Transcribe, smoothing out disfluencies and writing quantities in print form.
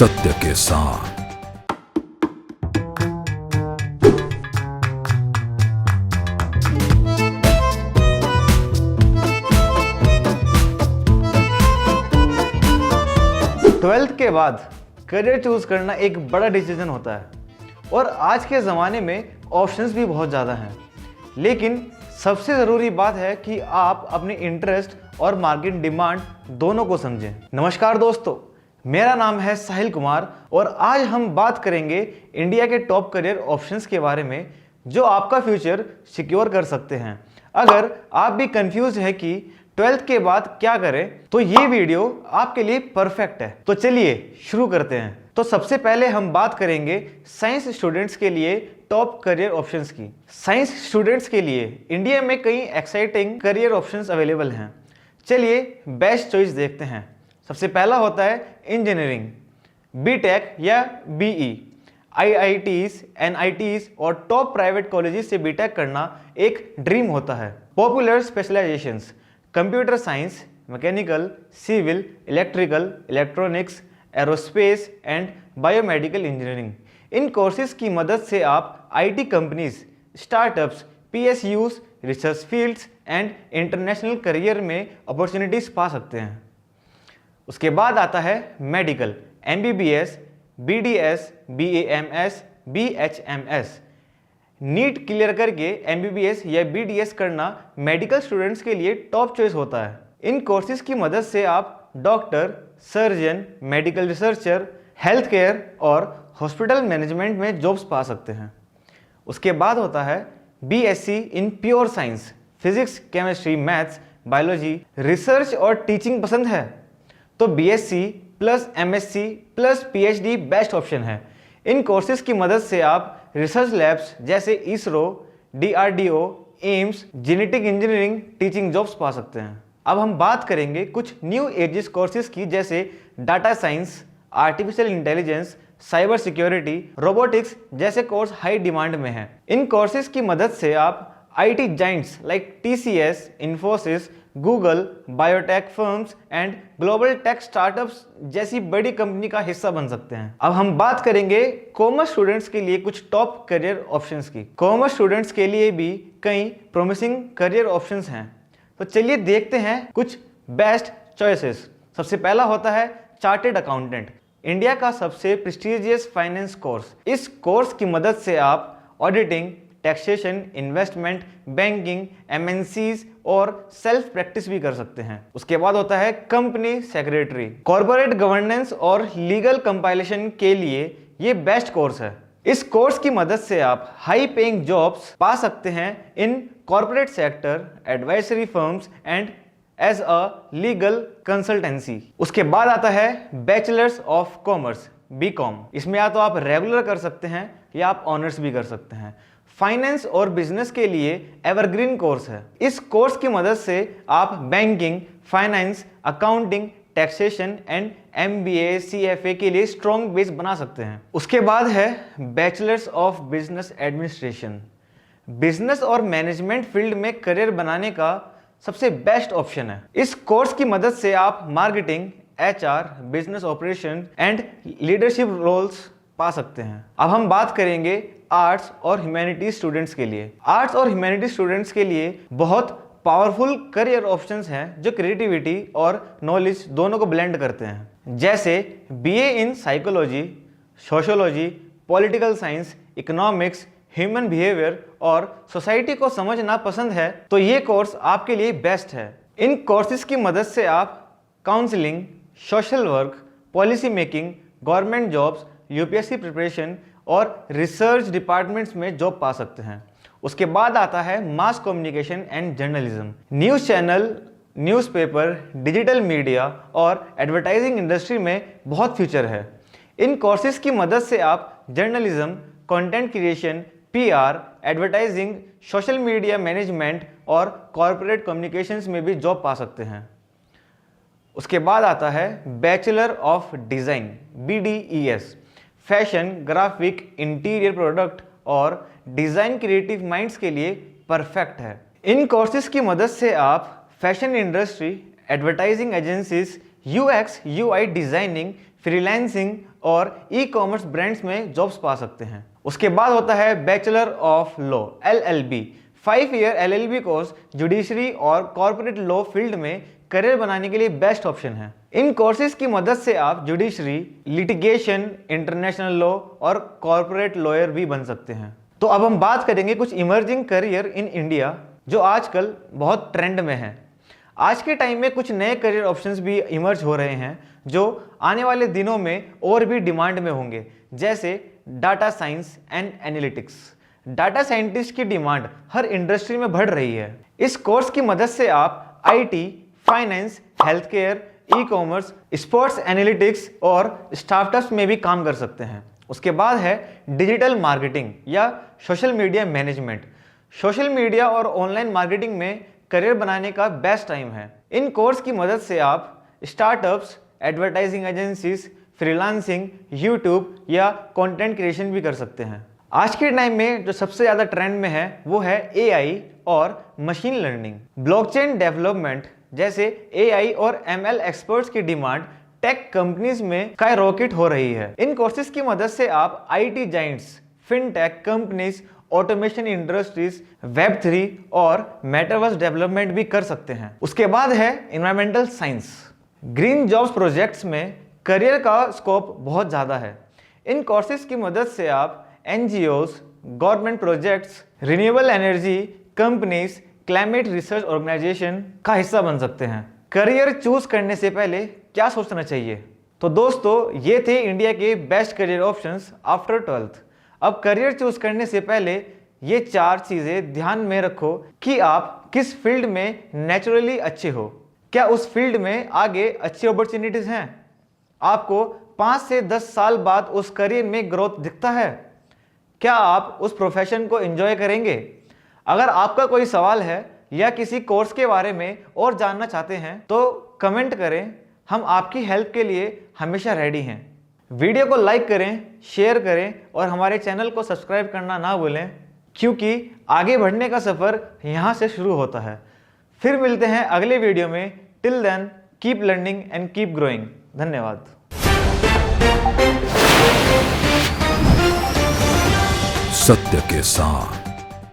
सत्य के साथ। ट्वेल्थ के बाद करियर चूज करना एक बड़ा डिसीजन होता है और आज के ज़माने में ऑप्शंस भी बहुत ज़्यादा हैं, लेकिन सबसे ज़रूरी बात है कि आप अपने इंटरेस्ट और मार्केट डिमांड दोनों को समझें। नमस्कार दोस्तों, मेरा नाम है साहिल कुमार और आज हम बात करेंगे इंडिया के टॉप करियर ऑप्शंस के बारे में जो आपका फ्यूचर सिक्योर कर सकते हैं। अगर आप भी कंफ्यूज है कि ट्वेल्थ के बाद क्या करें तो ये वीडियो आपके लिए परफेक्ट है। तो चलिए शुरू करते हैं। तो सबसे पहले हम बात करेंगे साइंस स्टूडेंट्स के लिए टॉप करियर ऑप्शंस की। साइंस स्टूडेंट्स के लिए इंडिया में कई एक्साइटिंग करियर ऑप्शंस अवेलेबल हैं। चलिए बेस्ट चॉइस देखते हैं। सबसे पहला होता है इंजीनियरिंग, बीटेक या बीई। आईआईटीज, एनआईटीज और टॉप प्राइवेट कॉलेजेस से बीटेक करना एक ड्रीम होता है। Popular specialisations computer science, mechanical, civil, electrical, electronics, aerospace and biomedical engineering. इन कोर्सेज की मदद से आप IT companies, startups, PSUs, research fields and international career में अपॉर्चुनिटीज पा सकते हैं। उसके बाद आता है medical, MBBS, BDS, BAMS, BHMS. NEET clear करके एमबीबीएस या बीडीएस करना मेडिकल स्टूडेंट्स के लिए टॉप चॉइस होता है। इन कोर्सेज की मदद से आप doctor, surgeon, medical researcher, health care और हॉस्पिटल मैनेजमेंट में जॉब्स पा सकते हैं। उसके बाद होता है BSc in pure science, physics, chemistry, maths, biology. Research और टीचिंग पसंद है तो BSc plus MSc plus PhD best option है। इन कोर्सेज की मदद से आप रिसर्च लैब्स जैसे ISRO, DRDO, AIIMS, genetic engineering, teaching jobs पा सकते हैं। अब हम बात करेंगे कुछ न्यू एजेस कोर्सेज की, जैसे data science, artificial intelligence, cyber security, robotics जैसे कोर्स हाई डिमांड में हैं। इन कोर्सेज की मदद से आप IT Giants like TCS, Infosys, Google, biotech firms and global tech startups जैसी बड़ी कंपनी का हिस्सा बन सकते हैं। अब हम बात करेंगे कॉमर्स स्टूडेंट्स के लिए कुछ टॉप करियर ऑप्शंस की। कॉमर्स स्टूडेंट्स के लिए भी कई प्रोमिसिंग करियर ऑप्शंस हैं, तो चलिए देखते हैं कुछ बेस्ट चॉइसेस। सबसे पहला होता है चार्टेड अकाउंटेंट, इंडिया का सबसे प्रेस्टिजियस फाइनेंस कोर्स। इस कोर्स की मदद से आप auditing, taxation, investment, banking, MNCs और सेल्फ प्रैक्टिस भी कर सकते हैं। उसके बाद होता है कंपनी सेक्रेटरी, कॉर्पोरेट गवर्नेंस और लीगल कंपाइलेशन के लिए ये बेस्ट कोर्स है। इस कोर्स की मदद से आप हाई पेइंग जॉब्स पा सकते हैं in corporate sector, advisory firms and as a legal consultancy. उसके बाद आता है बैचलर्स ऑफ कॉमर्स, बीकॉम। इसमें या तो आप रेगुलर कर सकते हैं या आप ऑनर्स भी कर सकते हैं। फाइनेंस और बिजनेस के लिए एवरग्रीन कोर्स है। इस कोर्स की मदद से आप banking, finance, accounting, taxation and MBA, CFA के लिए स्ट्रॉन्ग बेस बना सकते हैं। उसके बाद है bachelors of business administration. Business और मैनेजमेंट फील्ड में करियर बनाने का सबसे बेस्ट ऑप्शन है। इस कोर्स की मदद से आप marketing, HR, business operation and leadership roles पा सकते हैं। अब हम बात करेंगे आर्ट्स और ह्यूमैनिटीज स्टूडेंट्स के लिए। आर्ट्स और ह्यूमैनिटीज स्टूडेंट्स के लिए बहुत पावरफुल करियर ऑप्शंस हैं जो क्रिएटिविटी और नॉलेज दोनों को ब्लेंड करते हैं, जैसे BA in psychology, sociology, political science, economics, human behaviour और सोसाइटी को समझना पसंद है तो ये कोर्स आपके लिए बेस्ट है। इन कोर्सेज की मदद से आप counselling, social work, policy making, government jobs, UPSC preparation और रिसर्च डिपार्टमेंट्स में जॉब पा सकते हैं। उसके बाद आता है mass communication and journalism. News channel, newspaper, digital media और एडवर्टाइजिंग इंडस्ट्री में बहुत फ्यूचर है। इन कोर्सेज की मदद से आप journalism, content creation, PR, advertising, social media management और कॉर्पोरेट कम्युनिकेशंस में भी जॉब पा सकते हैं। उसके बाद आता है bachelor of design, BDes. Fashion, graphic, interior product और डिज़ाइन क्रिएटिव माइंड्स के लिए परफेक्ट है। इन कोर्सेज की मदद से आप fashion industry, advertising agencies, UX UI designing, freelancing और ई कॉमर्स ब्रांड्स में जॉब्स पा सकते हैं। उसके बाद होता है bachelor of law LLB। 5 year LLB course judiciary और कॉर्पोरेट लॉ फील्ड में करियर बनाने के लिए बेस्ट ऑप्शन है। इन कोर्सेज की मदद से आप जुडिशरी, लिटिगेशन, इंटरनेशनल लॉ और कॉर्पोरेट लॉयर भी बन सकते हैं। तो अब हम बात करेंगे कुछ इमर्जिंग करियर इन इंडिया जो आजकल बहुत ट्रेंड में है। आज के टाइम में कुछ नए करियर ऑप्शंस भी इमर्ज हो रहे हैं जो आने वाले दिनों में और भी डिमांड में होंगे, जैसे data science and analytics. Data scientist की डिमांड हर इंडस्ट्री में बढ़ रही है। इस कोर्स की मदद से आप IT, finance, health care, e commerce, sports analytics और स्टार्टअप्स में भी काम कर सकते हैं। उसके बाद है डिजिटल मार्केटिंग या social media management. Social media और ऑनलाइन मार्केटिंग में करियर बनाने का बेस्ट टाइम है। इन कोर्स की मदद से आप startups, advertising agencies, freelancing, YouTube या कंटेंट क्रिएशन भी कर सकते हैं। आज के टाइम में जो सबसे ज़्यादा ट्रेंड में है वो है AI और मशीन लर्निंग। ब्लॉकचेन डेवलपमेंट जैसे AI और ML एक्सपर्ट्स की डिमांड टेक कंपनीज में स्काईरॉकेट हो रही है। इन कोर्सेज की मदद से आप IT Giants, fintech companies, automation industries, Web3 और मेटावर्स डेवलपमेंट भी कर सकते हैं। उसके बाद है environmental science. Green jobs projects में करियर का स्कोप बहुत ज़्यादा है। इन कोर्सेज की मदद से आप NGOs, government projects, renewable energy companies, climate research organisation का हिस्सा बन सकते हैं। करियर चूज करने से पहले क्या सोचना चाहिए? तो दोस्तों, ये थे इंडिया के best career options after 12th। अब करियर चूज करने से पहले ये 4 चीज़ें ध्यान में रखो कि आप किस फील्ड में नेचुरली अच्छे हो। क्या उस फील्ड में आगे अच्छी अपॉर्चुनिटीज हैं? आपको 5 से 10 साल बाद उस करियर में ग्रोथ दिखता है? क्या आप उस प्रोफेशन को एंजॉय करेंगे? अगर आपका कोई सवाल है या किसी कोर्स के बारे में और जानना चाहते हैं तो कमेंट करें, हम आपकी हेल्प के लिए हमेशा रेडी हैं। वीडियो को लाइक करें, शेयर करें और हमारे चैनल को सब्सक्राइब करना ना भूलें, क्योंकि आगे बढ़ने का सफ़र यहाँ से शुरू होता है। फिर मिलते हैं अगले वीडियो में। Till then, keep learning and keep growing. धन्यवाद। सत्य के साथ